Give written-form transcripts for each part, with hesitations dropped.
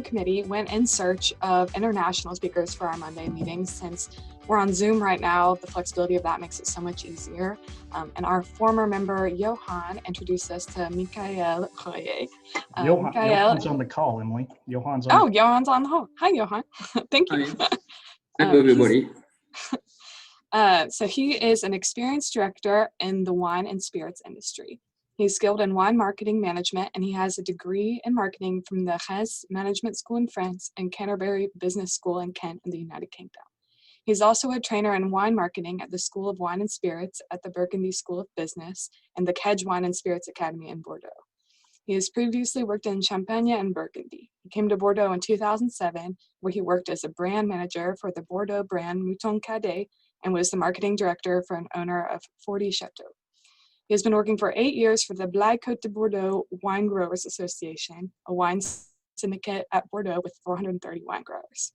committee went in search of international speakers for our Monday meetings. Since we're on Zoom right now, the flexibility of that makes it so much easier. And our former member, Johan, introduced us to Mickael Rouyer. Johan's on the call, Emily. Johan's on. Oh, Johan's on the call. Hi, Johan. Thank you. Hi. Hello, everybody. So he is an experienced director in the wine and spirits industry. He's skilled in wine marketing management, and he has a degree in marketing from the Hez Management School in France and Canterbury Business School in Kent in the United Kingdom. He's also a trainer in wine marketing at the School of Wine and Spirits at the Burgundy School of Business and the Kedge Wine and Spirits Academy in Bordeaux. He has previously worked in Champagne and Burgundy. He came to Bordeaux in 2007, where he worked as a brand manager for the Bordeaux brand Mouton Cadet and was the marketing director for an owner of 40 Chateaux. He has been working for 8 years for the Blaye Côte de Bordeaux Wine Growers Association, a wine syndicate at Bordeaux with 430 wine growers.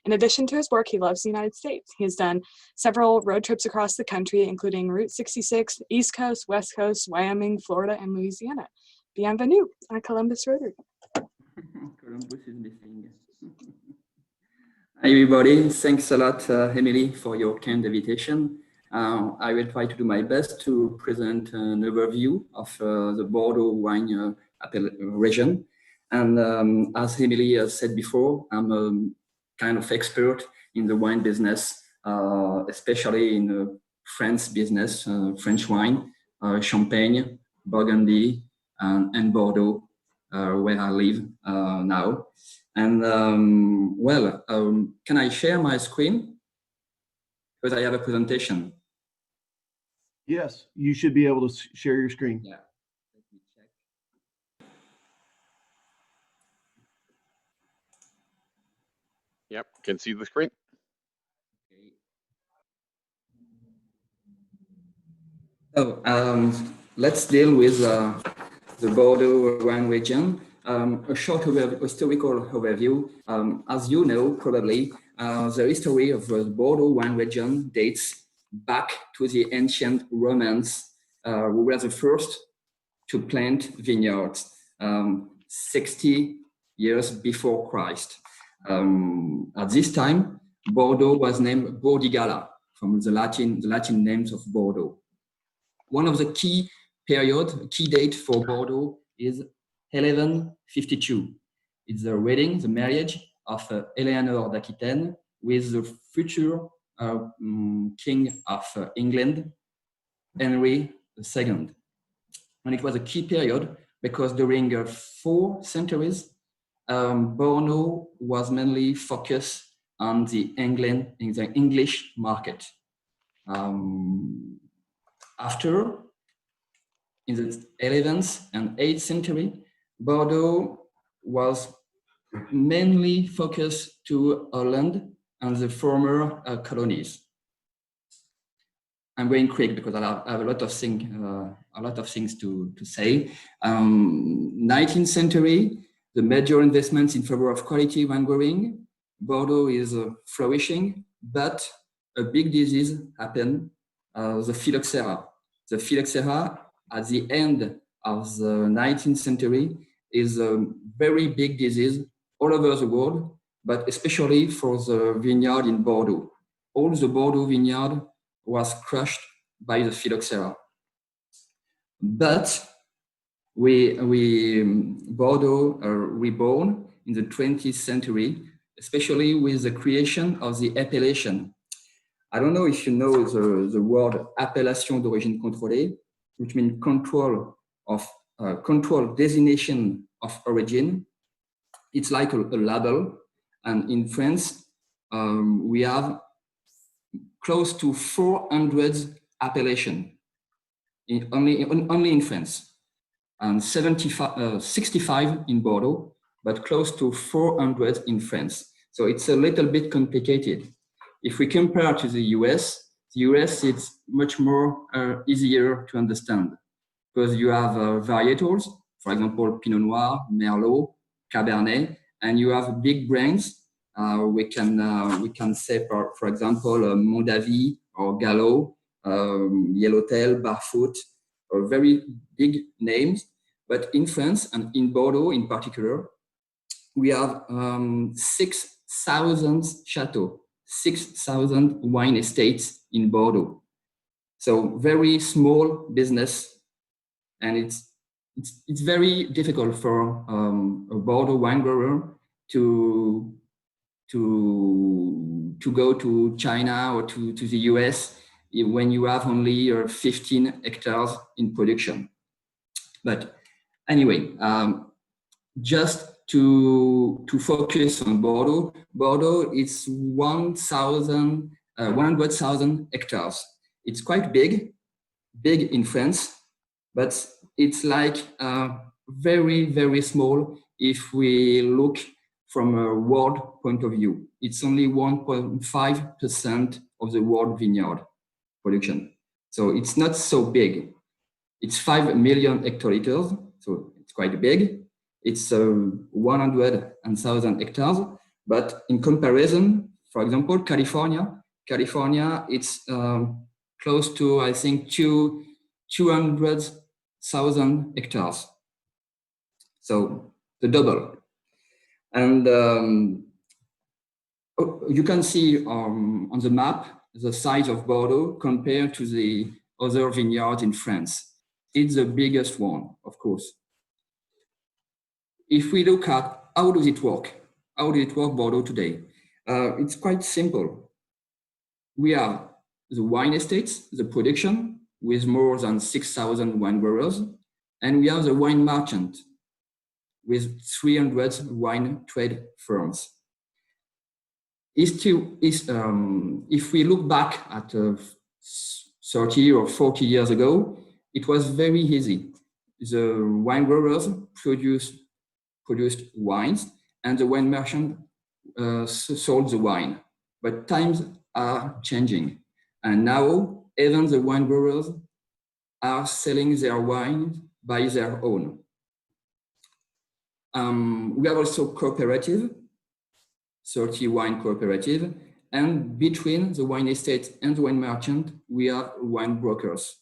In addition to his work, he loves the United States. He has done several road trips across the country, including Route 66, East Coast, West Coast, Wyoming, Florida, and Louisiana. Bienvenue à Columbus Rotary. Columbus is missing. Hi, everybody. Thanks a lot, Emily, for your kind invitation. I will try to do my best to present an overview of the Bordeaux wine region. And as Emily said before, I'm a kind of expert in the wine business, especially in French business, French wine, Champagne, Burgundy, and Bordeaux, where I live now. And can I share my screen? Because I have a presentation. Yes, you should be able to share your screen. Yeah. Let me check. Yep, can see the screen. Okay. So let's deal with the Bordeaux wine region. A short historical overview. As you know, probably, the history of the Bordeaux wine region dates back to the ancient Romans, who were the first to plant vineyards 60 years before Christ. At this time, Bordeaux was named Bordigala from the Latin names of Bordeaux. One of the key date for Bordeaux is 1152. It's the wedding, the marriage of Eleanor d'Aquitaine with the future King of England, Henry II. And it was a key period because during 4 centuries, Bordeaux was mainly focused on the English market. After, in the 11th and 8th century, Bordeaux was mainly focused to Holland and the former colonies. I'm going quick because I have a lot of things to say. 19th century, the major investments in favor of quality wine growing. Bordeaux is flourishing, but a big disease happened, the phylloxera. The phylloxera at the end of the 19th century is a very big disease all over the world, but especially for the vineyard in Bordeaux. All the Bordeaux vineyard was crushed by the phylloxera. But Bordeaux reborn in the 20th century, especially with the creation of the appellation. I don't know if you know the word appellation d'origine contrôlée, which means control designation of origin. It's like a label. And in France, we have close to 400 appellations only in France, and 65 in Bordeaux, but close to 400 in France. So it's a little bit complicated. If we compare to the US it's much more easier to understand because you have varietals, for example, Pinot Noir, Merlot, Cabernet, and you have big brands. We can say, for example, Mondavi or Gallo, Yellowtail, Barfoot, or very big names. But in France and in Bordeaux in particular, we have 6,000 chateaux, 6,000 wine estates in Bordeaux. So very small business, and it's very difficult for a Bordeaux wine grower to go to China or to the US when you have only 15 hectares in production. But anyway, just to focus on Bordeaux, Bordeaux is 100,000 hectares. It's quite big in France, but it's like very, very small if we look from a world point of view. It's only 1.5% of the world vineyard production. So it's not so big. It's 5 million hectoliters, so it's quite big. It's 100,000 hectares, but in comparison, for example, California, it's close to, I think, 200,000 hectares. So the double. And you can see on the map the size of Bordeaux compared to the other vineyards in France. It's the biggest one, of course. If we look at how does it work Bordeaux today, it's quite simple. We have the wine estates, the production with more than 6,000 wine growers, and we have the wine merchant with 300 wine trade firms. If we look back at 30 or 40 years ago, it was very easy. The wine growers produced wines, and the wine merchant sold the wine. But times are changing, and now even the wine growers are selling their wine by their own. We have also cooperative, 30 wine cooperative, and between the wine estate and the wine merchant, we have wine brokers.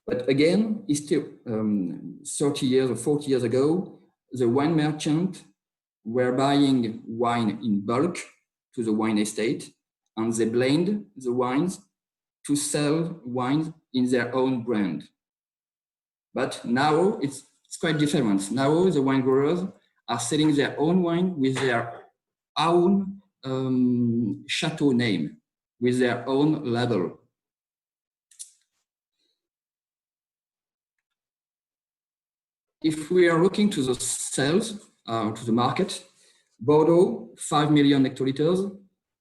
But again, it's still 30 years or 40 years ago, the wine merchant were buying wine in bulk to the wine estate, and they blend the wines to sell wines in their own brand. But now it's quite different. Now the wine growers are selling their own wine with their own chateau name, with their own label. If we are looking to the sales, to the market, Bordeaux, 5 million hectoliters,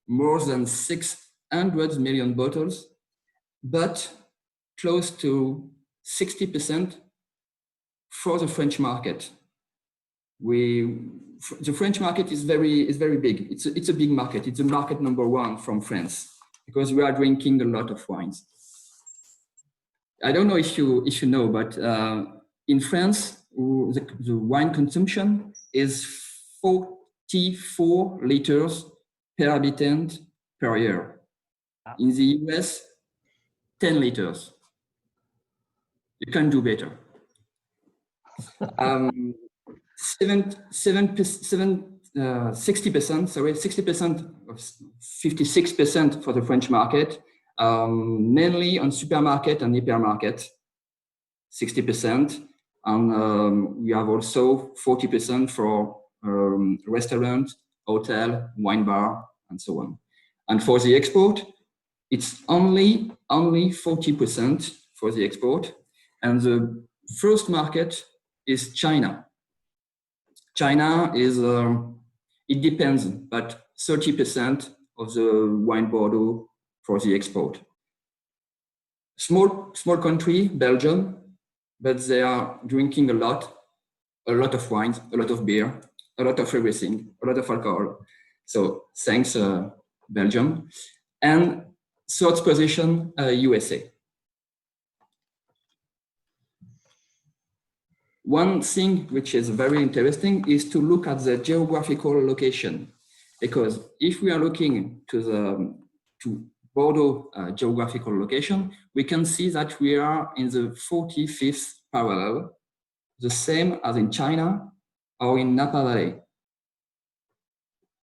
more than 600 million bottles, but close to 60% for the French market. The French market is very big. It's a big market. It's a market #1 from France because we are drinking a lot of wines. I don't know if you know, but in France, the wine consumption is 44 liters per habitant per year. In the US, 10 liters. You can do better. 60%, 56% for the French market, mainly on supermarket and hypermarket, 60%. And we have also 40% for restaurant, hotel, wine bar, and so on. And for the export, it's only 40% for the export. And the first market is China. China is, it depends, but 30% of the wine Bordeaux for the export. Small country, Belgium, but they are drinking a lot of wines, a lot of beer, a lot of everything, a lot of alcohol. So thanks, Belgium. And third position, USA. One thing which is very interesting is to look at the geographical location, because if we are looking to Bordeaux geographical location, we can see that we are in the 45th parallel, the same as in China, or in Napa Valley.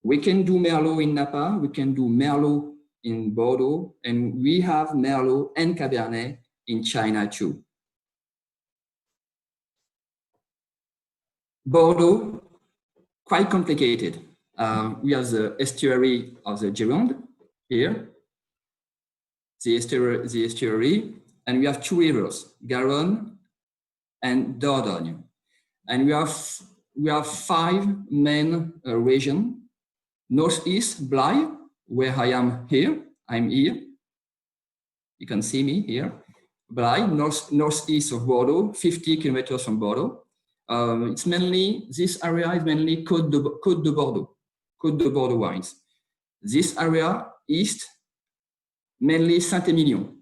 We can do Merlot in Napa, we can do Merlot in Bordeaux, and we have Merlot and Cabernet in China too. Bordeaux, quite complicated. We have the estuary of the Gironde here, the estuary, and we have two rivers, Garonne and Dordogne. And we have five main regions. Northeast, Blaye, where I am here. I'm here. You can see me here. Blaye, northeast of Bordeaux, 50 kilometers from Bordeaux. It's mainly, this area is mainly Côte de Bordeaux wines. This area, east, mainly Saint-Émilion.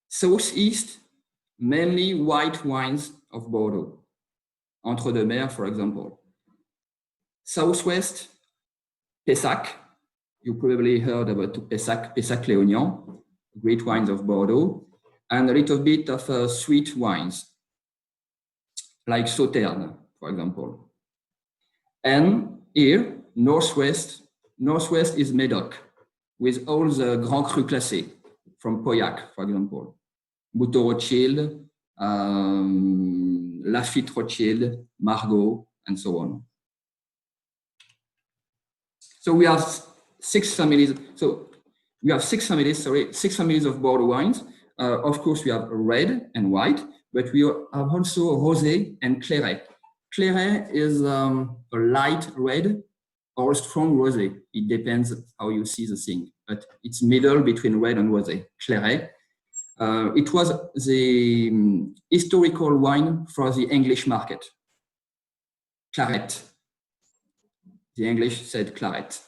Southeast, mainly white wines of Bordeaux. Entre-deux-Mers, for example. Southwest, Pessac. You probably heard about Pessac, Pessac-Léognan, great wines of Bordeaux, and a little bit of sweet wines, like Sauterne, for example. And here, northwest is Médoc, with all the Grand Cru classés from Pauillac, for example. Mouton Rothschild, Lafite Rothschild, Margaux, and so on. So we have six families of Bordeaux wines. Of course, we have red and white, but we have also rosé and claret. Claret is a light red or a strong rosé. It depends how you see the thing, but it's middle between red and rosé. Claret. It was the historical wine for the English market. Claret. The English said claret.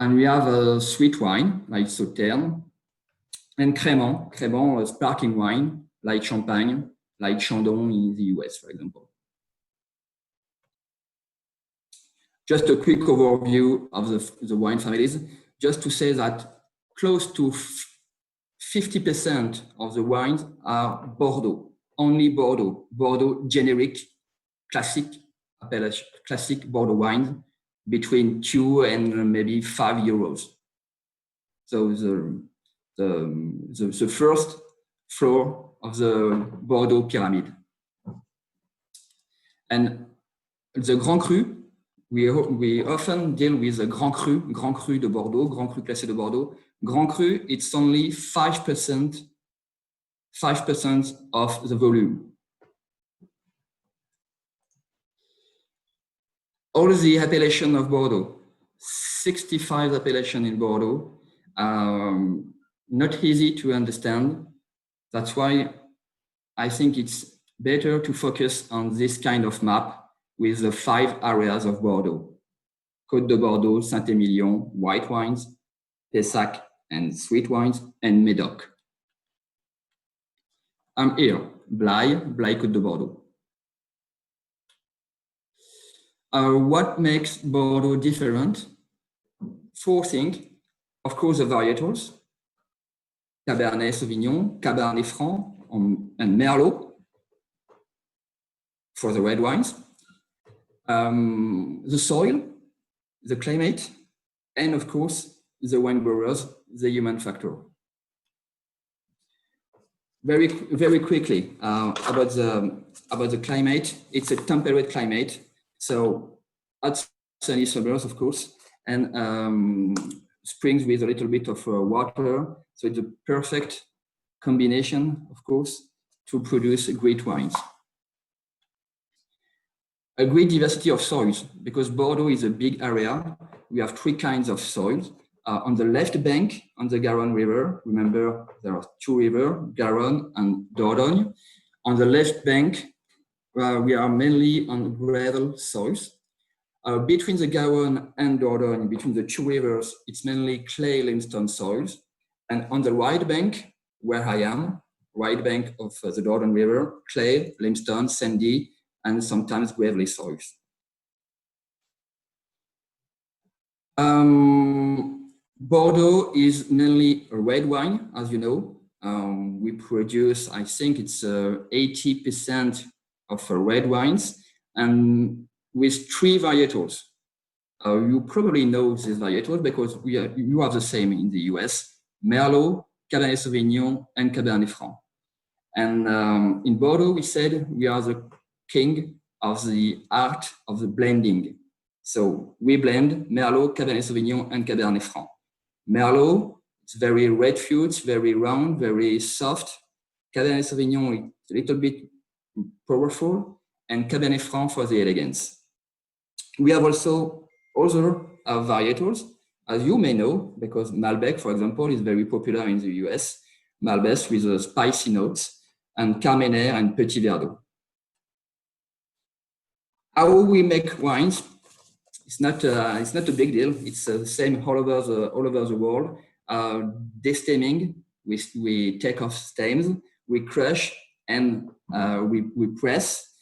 And we have a sweet wine like Sauterne, and Crémant, a sparkling wine like Champagne, like Chandon in the US, for example. Just a quick overview of the wine families, just to say that close to 50% of the wines are Bordeaux, only Bordeaux. Bordeaux generic, classic appellation, classic Bordeaux wines between 2 and maybe 5 euros. So the first floor of the Bordeaux pyramid. And the Grand Cru, we often deal with the Grand Cru de Bordeaux, Grand Cru classé de Bordeaux. Grand Cru, it's only 5% of the volume. All the appellation of Bordeaux, 65 appellation in Bordeaux, not easy to understand. That's why I think it's better to focus on this kind of map with the 5 areas of Bordeaux. Côte de Bordeaux, Saint-Émilion, white wines, Pessac and sweet wines, and Médoc. I'm here, Blaye, Côte de Bordeaux. What makes Bordeaux different? 4 things. Of course, the varietals, Cabernet Sauvignon, Cabernet Franc, and Merlot for the red wines. The soil, the climate, and of course, the wine growers, the human factor. Very quickly about the climate. It's a temperate climate, so hot sunny summers, of course, and springs with a little bit of water. So it's a perfect combination, of course, to produce great wines. A great diversity of soils, because Bordeaux is a big area. We have 3 kinds of soils. On the left bank, on the Garonne River, remember there are 2 rivers, Garonne and Dordogne. On the left bank, we are mainly on gravel soils. Between the Garonne and Dordogne, between the 2 rivers, it's mainly clay limestone soils. And on the right bank, where I am, right bank of the Dordogne River, clay, limestone, sandy, and sometimes gravelly soils. Bordeaux is mainly a red wine, as you know. We produce, I think it's 80% of red wines, and with 3 varietals. You probably know these varietals because you have the same in the US: Merlot, Cabernet Sauvignon, and Cabernet Franc. And in Bordeaux, we said we are the king of the art of the blending. So we blend Merlot, Cabernet Sauvignon, and Cabernet Franc. Merlot, it's very red fruits, very round, very soft. Cabernet Sauvignon, it's a little bit powerful, and Cabernet Franc for the elegance. We have also other varietals, as you may know, because Malbec, for example, is very popular in the US. Malbec with spicy notes, and Carmenère and Petit Verdot. How we make wines? It's not a big deal. It's the same all over the world. Destemming, we take off stems, we crush, and we press.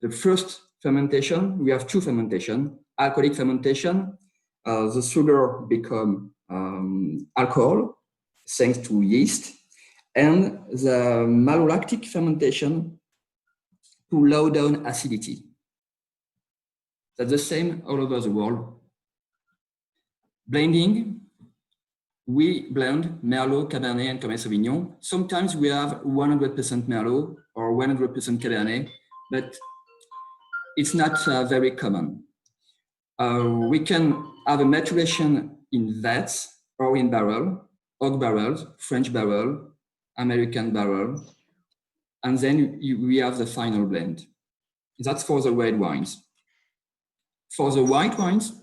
The first fermentation, we have 2 fermentation: alcoholic fermentation. The sugar become alcohol thanks to yeast, and the malolactic fermentation to low down acidity. That's the same all over the world. Blending, we blend Merlot, Cabernet, and Cabernet Sauvignon. Sometimes we have 100% Merlot or 100% Cabernet, but it's not very common. We can have a maturation in vats or in barrel, oak barrels, French barrel, American barrel, and then we have the final blend. That's for the red wines. For the white wines,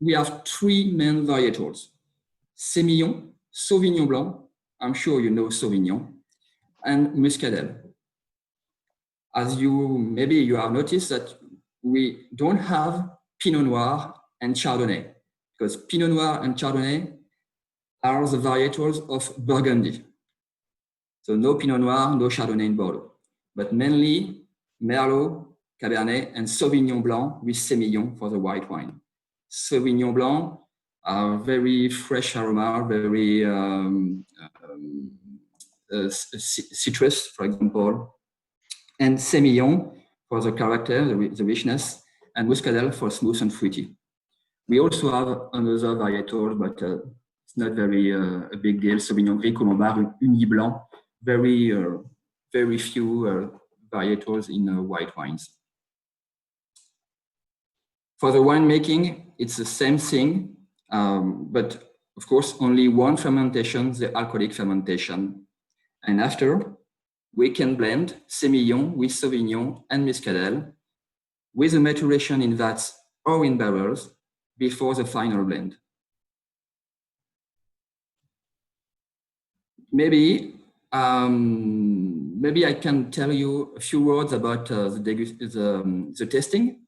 we have 3 main varietals: Sémillon, Sauvignon Blanc, I'm sure you know Sauvignon, and Muscadel. As maybe you have noticed that we don't have Pinot Noir and Chardonnay, because Pinot Noir and Chardonnay are the varietals of Burgundy. So no Pinot Noir, no Chardonnay in Bordeaux, but mainly Merlot, Cabernet, and Sauvignon Blanc with Sémillon for the white wine. Sauvignon Blanc are very fresh aroma, very citrus, for example, and Sémillon for the character, the richness, and Muscadel for smooth and fruity. We also have another varietal, but it's not very a big deal: Sauvignon Gris, Colombard, Uni Blanc. Very few varietals in white wines. For the winemaking, it's the same thing, but of course, only 1 fermentation, the alcoholic fermentation. And after, we can blend Sémillon with Sauvignon and Muscadel with a maturation in vats or in barrels before the final blend. Maybe I can tell you a few words about the tasting.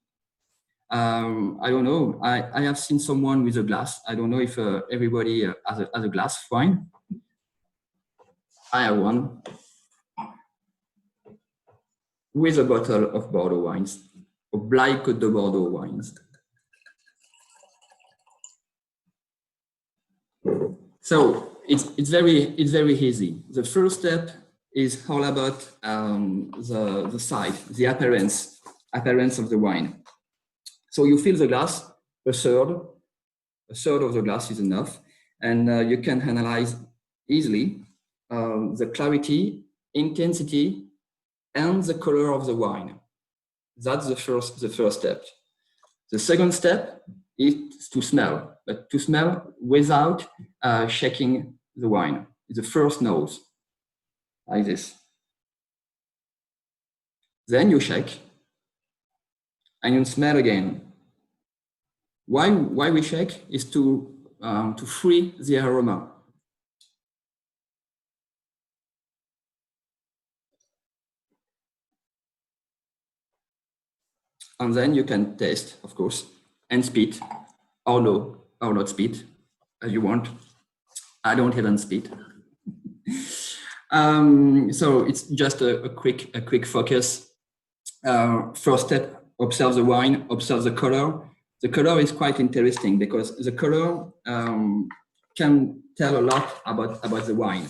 I don't know. I have seen someone with a glass. I don't know if everybody has a glass of wine. I have one with a bottle of Bordeaux wines, of Blaye Côte de Bordeaux wines. So it's very easy. The first step is all about the side, the appearance of the wine. So you fill the glass, a third of the glass is enough, and you can analyze easily the clarity, intensity, and the color of the wine. That's the first step. The second step is to smell, but to smell without shaking the wine. It's the first nose, like this. Then you shake, and you smell again. Why we shake is to free the aroma. And then you can taste, of course, and spit, or not spit, as you want. I don't even spit. So it's just a quick focus. First step: observe the wine, observe the color. The color is quite interesting because the color can tell a lot about the wine.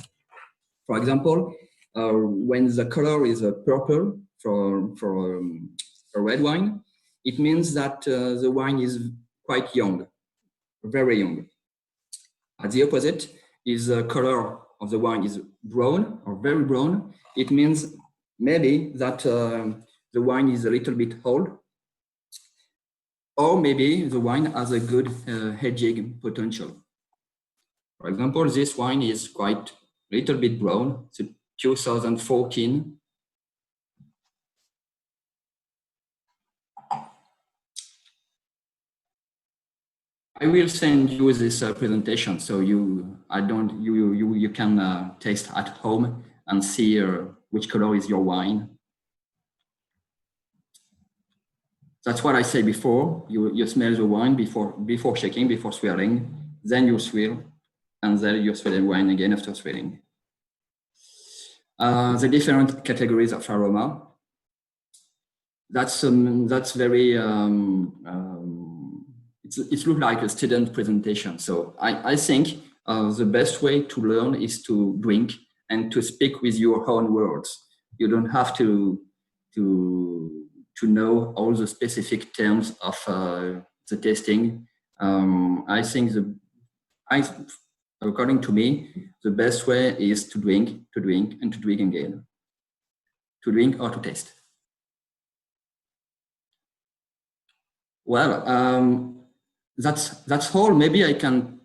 For example, when the color is purple, for a red wine, it means that the wine is quite young, very young. At the opposite is the color of the wine is brown or very brown. It means maybe that the wine is a little bit old, or maybe the wine has a good aging potential. For example, this wine is quite a little bit brown. It's a 2014. I will send you this presentation so you can taste at home and see which color is your wine. That's what I said before. You smell the wine before shaking, before swirling, then you swirl, and then you swirl the wine again after swirling. The different categories of aroma. That's very. It looks like a student presentation. So I think the best way to learn is to drink and to speak with your own words. You don't have to know all the specific terms of the tasting. I think according to me, the best way is to drink, and to drink again. To drink or to taste. Well, that's all. Maybe I can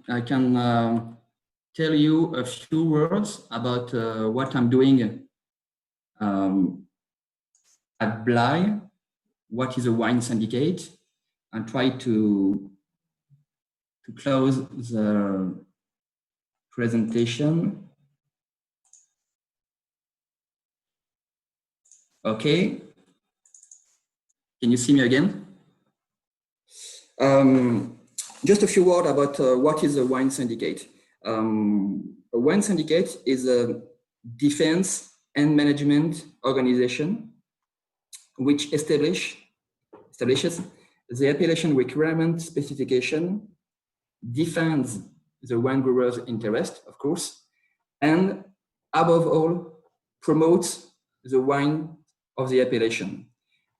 tell you a few words about what I'm doing at Blaye. What is a wine syndicate, and try to close the presentation. Okay. Can you see me again? Just a few words about what is a wine syndicate. A wine syndicate is a defense and management organization which establishes the appellation requirement specification, defends the wine grower's interest, of course, and above all, promotes the wine of the appellation.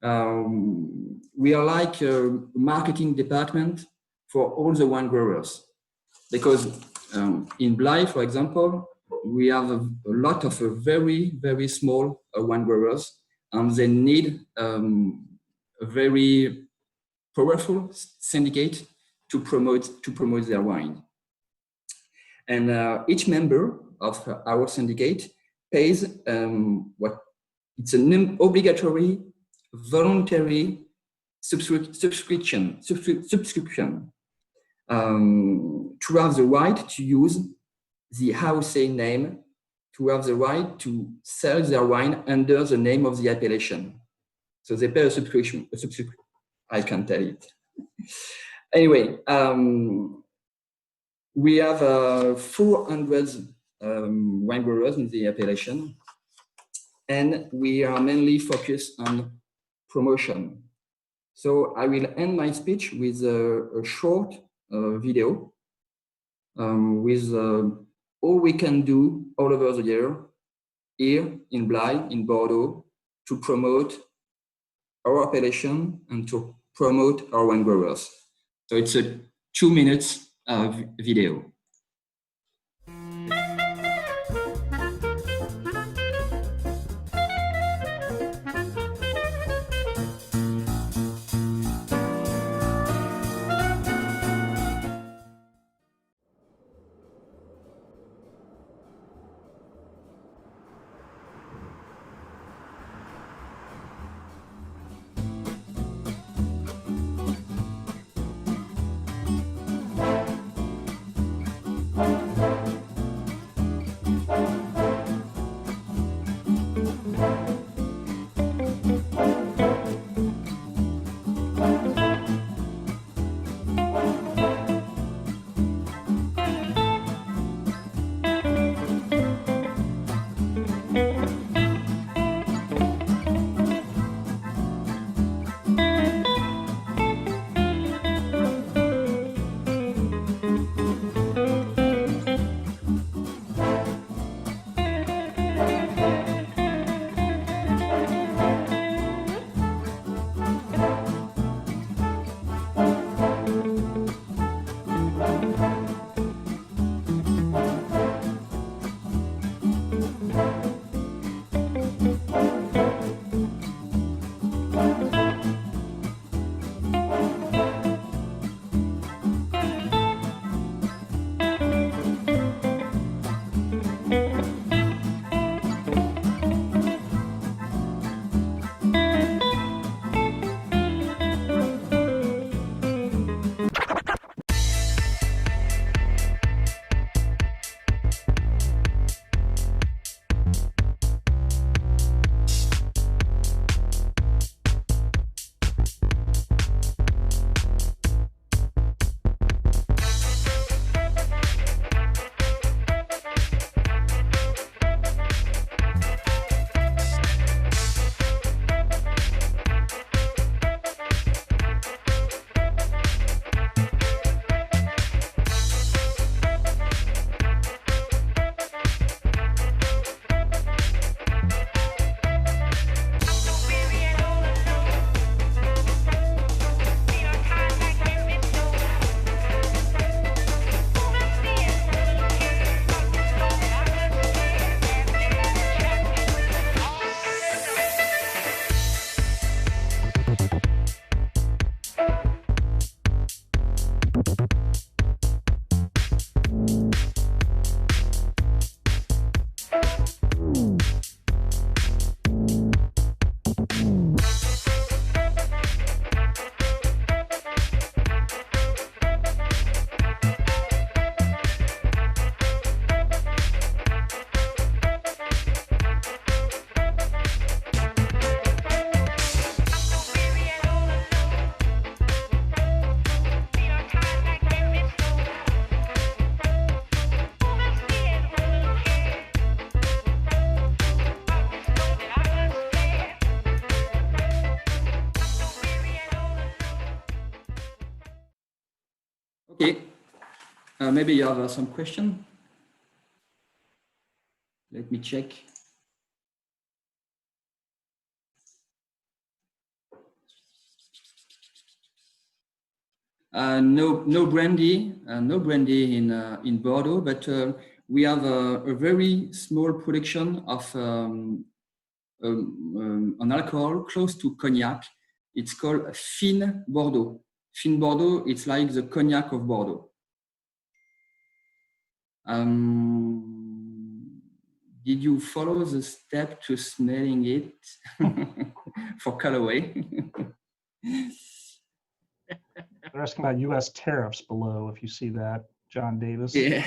We are like a marketing department for all the wine growers, because in Blaye, for example, we have a lot of very, very small wine growers, and they need a very powerful syndicate to promote their wine. And each member of our syndicate pays it's an obligatory voluntary subscription to have the right to use the house name, to have the right to sell their wine under the name of the appellation. So they pay a subscription. I can't tell it. Anyway, we have 400 wine growers in the appellation, and we are mainly focused on promotion. So I will end my speech with a short video with all we can do all over the year here in Blaye, in Bordeaux, to promote our appellation and to promote our wine growers. So it's a 2 minutes video. Okay, maybe you have some question. Let me check. No brandy in Bordeaux, but we have a very small production of an alcohol close to cognac. It's called Fin Bordeaux. Fin Bordeaux, it's like the cognac of Bordeaux. Did you follow the step to smelling it for colorway? They're asking about U.S. tariffs below, if you see that, John Davis. Yeah.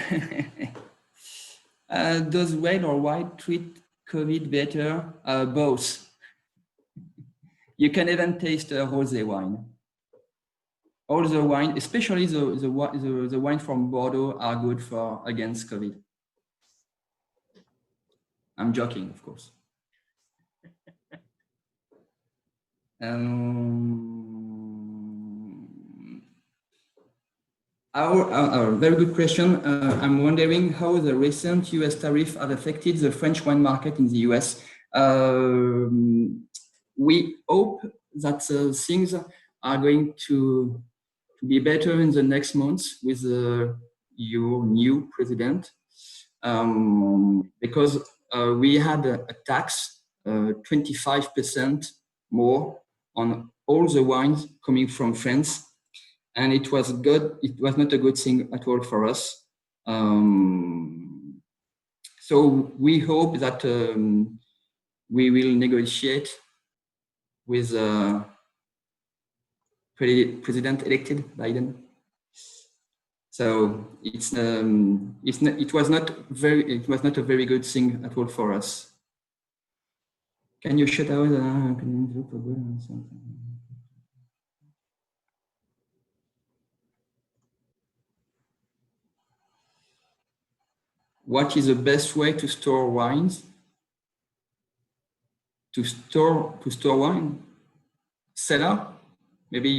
Does red or white treat COVID better? Both. You can even taste rosé wine. All the wine, especially the wine from Bordeaux, are good for against COVID. I'm joking, of course. Very good question. I'm wondering how the recent US tariff have affected the French wine market in the US. We hope that things are going to be better in the next months with your new president, because we had a tax 25% more on all the wines coming from France, and it was good. It was not a good thing at all for us. So we hope that we will negotiate with President-elected Biden. So it was not a very good thing at all for us. Can you shut out? What is the best way to store wines? To store wine? Cellar? Maybe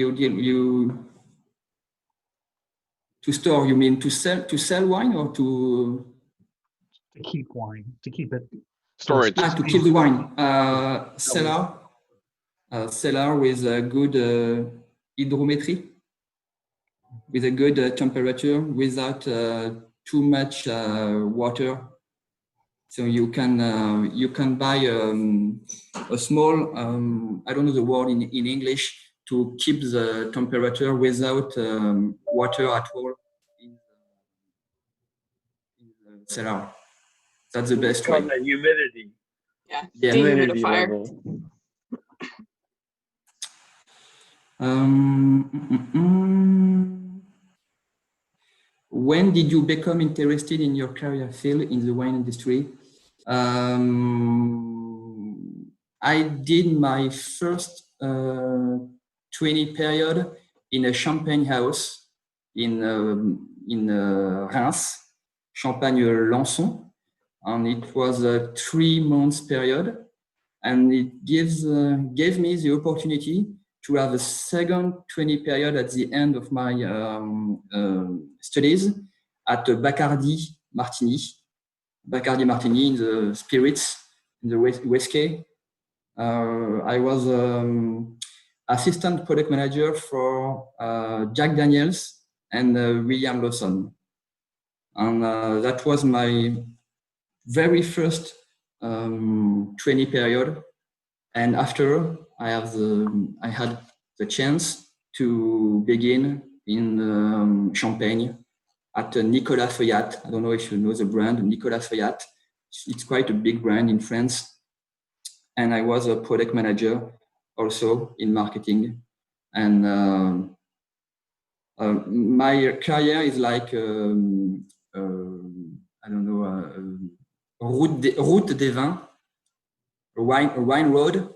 to store, you mean to sell wine or to keep wine, to keep it. Storage. To keep the wine. Cellar with a good hydrometry, with a good temperature, without too much water. So you can buy a small, I don't know the word in English, to keep the temperature without water at all in the cellar. That's the best way. The humidity. Yeah, Yeah. dehumidifier. Level. When did you become interested in your career field in the wine industry? I did my first training period in a champagne house in Reims, Champagne-Lançon, and it was a 3 months period, and it gave me the opportunity to have a second training period at the end of my studies at Bacardi Martini in the spirits, in the whiskey. I was assistant product manager for Jack Daniels and William Lawson. And that was my very first training period. And after I had the chance to begin in Champagne at Nicolas Feuillat. I don't know if you know the brand, Nicolas Feuillat. It's quite a big brand in France. And I was a product manager also in marketing. And my career is like, I don't know, route des vins, a wine road.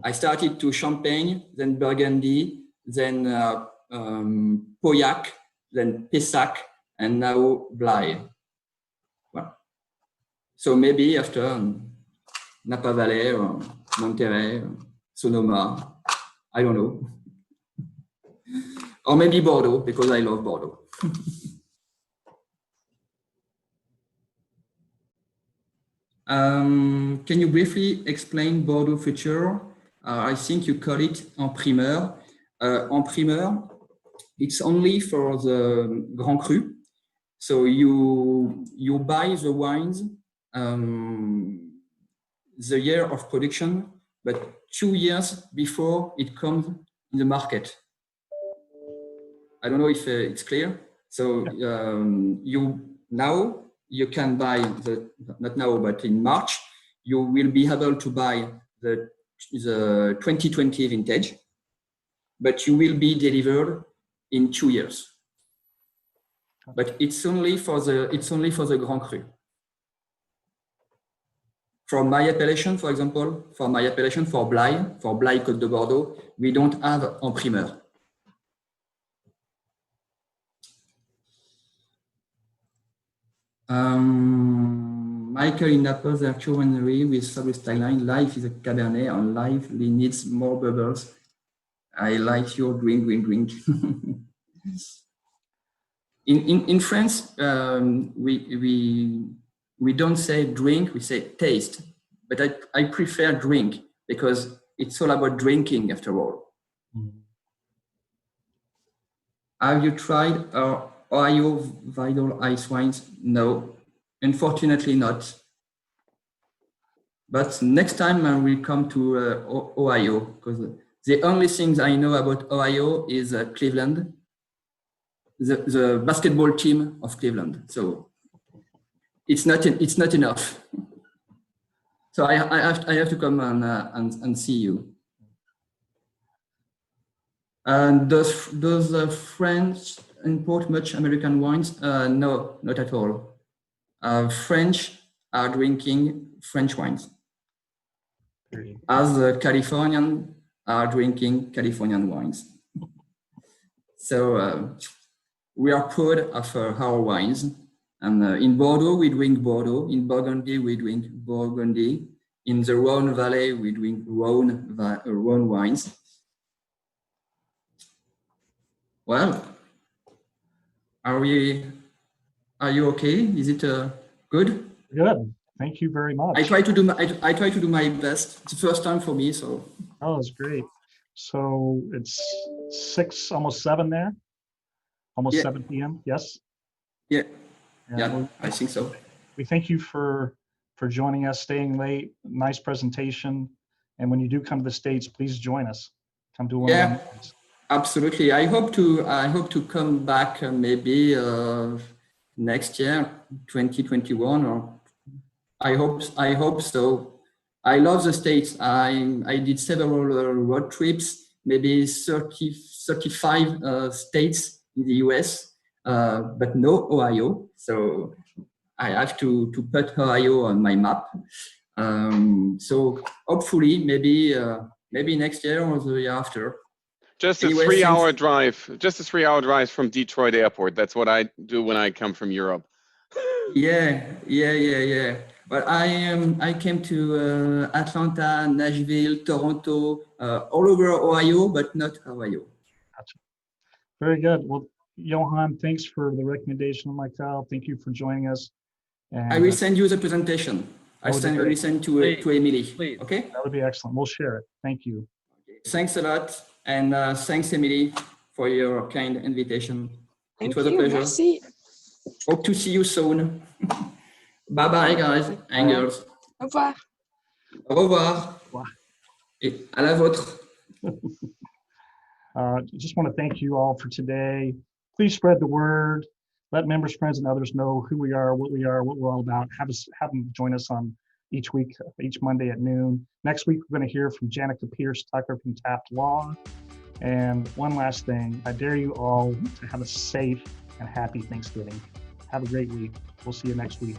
I started to Champagne, then Burgundy, then Pauillac, then Pessac, and now Blaye. Well, so maybe after Napa Valley or Monterey, or Sonoma, I don't know. Or maybe Bordeaux, because I love Bordeaux. Can you briefly explain Bordeaux future? I think you call it en primeur. En primeur, it's only for the Grand Cru. So you buy the wines the year of production, but 2 years before it comes in the market. I don't know if it's clear. So you can buy not now, but in March, you will be able to buy the 2020 vintage, but you will be delivered in 2 years. But it's only for the Grand Cru. For my appellation, for example, for Blaye Côte de Bordeaux, we don't have en primeur. Mickael in Napa, the actual winery with Fabrice tagline, life is a Cabernet and life needs more bubbles. I like your drink. In France, we don't say drink, we say taste. But I prefer drink because it's all about drinking after all. Mm-hmm. Have you tried Ohio Vidal ice wines? No, unfortunately not. But next time I will come to Ohio, because the only things I know about Ohio is Cleveland, the basketball team of Cleveland. So it's not enough. So I have to come and see you. And does France import much American wines? No, not at all. French are drinking French wines, as the Californian are drinking Californian wines. So we are proud of our wines. And in Bordeaux, we drink Bordeaux. In Burgundy, we drink Burgundy. In the Rhone Valley, we drink Rhone wines. Well, are you okay? Is it good? Good. Thank you very much. I try to do my best. It's the first time for me, so. Oh, that's great. So it's 6, almost 7 there. Almost 7 p.m. Yes. Yeah. Yeah, I think so. We thank you for joining us, staying late. Nice presentation. And when you do come to the States, please join us. Come to one of our meetings. Absolutely. I hope to come back maybe next year, 2021, or I hope so. I love the States. I did several road trips, maybe 35 states in the US, but no Ohio. So I have to put Ohio on my map. So hopefully maybe next year or the year after. Just a 3-hour drive. Just a 3-hour drive from Detroit Airport. That's what I do when I come from Europe. Yeah. But I came to Atlanta, Nashville, Toronto, all over Ohio, but not Ohio. Gotcha. Very good. Well, Johan, thanks for the recommendation of Mickael. Thank you for joining us. And I will send you the presentation. I will send to Emily. Please. Okay. That would be excellent. We'll share it. Thank you. Thanks a lot. And thanks, Emily, for your kind invitation. Thank it was you. a pleasure. Merci. Hope to see you soon. Bye-bye, guys and girls. Au revoir. Au revoir. Et à la vôtre. Just want to thank you all for today. Please spread the word. Let members, friends, and others know who we are, what we're all about. Have them join us on each week, each Monday at noon. Next week, we're going to hear from Janica Pierce Tucker from Taft Law. And one last thing, I dare you all to have a safe and happy Thanksgiving. Have a great week. We'll see you next week.